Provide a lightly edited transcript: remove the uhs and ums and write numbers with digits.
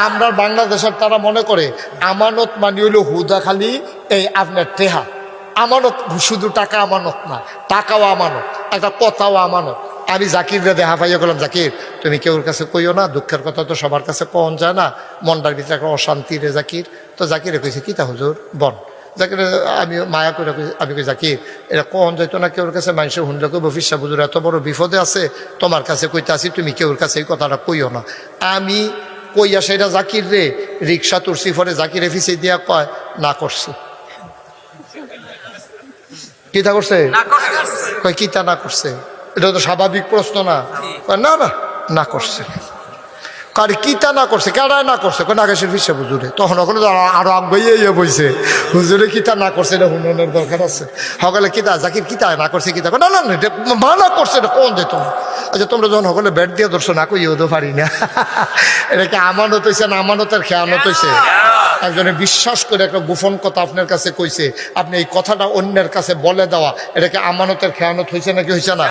আমরা বাংলাদেশের তারা মনে করে আমানত মানে হইল হুদা খালি এই আপনার টেহা। আমানত শুধু টাকা আমানত না, টাকাও আমানত, একটা কথাও আমানত। আমি জাকির রে দেখা পাইয়া গেলাম, জাকির তুমি কেউর কাছে কইও না, দুঃখের কথা তো সবার কাছে কন যায় না, মনটার ভিতরে একটা অশান্তি রে জাকির। তো জাকিরে কইছে কিতা হুজুর বন। জাকিরে আমি মায়া করে আমি কই জাকির এটা কন যাইতো না কেউর কাছে, মানুষের হুনলে কইব ফিসা হুজুর এত বড় বিপদে আছে, তোমার কাছে কইতে আসি, তুমি কেউর কাছে এই কথাটা কইও না। আমি কইয়া সেটা জাকির রে রিক্সা তুরসি ফরে জাকিরে ফিসে দিয়া কয় না করছে। কিতা করছে? কয় কিতা না করছে? এটা তো স্বাভাবিক প্রশ্ন না? না না না করছে। কার কিতা না করছে? কেডায় না করছে? কোন আকাশের ফিসে হুজুরে। তখন ওখানে আরো আগে বইছে হুজুরে কিতা না করছে, এটা হুননের দরকার আছে। সকলে কিতা জাকির কিতা না করছে, কিতা না না না এটা ভালো করছে, এটা কোন যেত না। আচ্ছা তোমরা যখন সকলে ব্যাট দিয়ে ধরছো না কইও তো পারি না। এটা কি আমানত হয়েছে না আমানতের খেয়ানত হয়েছে? একজনে বিশ্বাস করে একটা গোপন কথা আপনার কাছে কইছে, আপনি এই কথাটা অন্যের কাছে বলে দেওয়া, এটাকে আমানতের খেয়ানত হয়েছে নাকি হয়েছে না?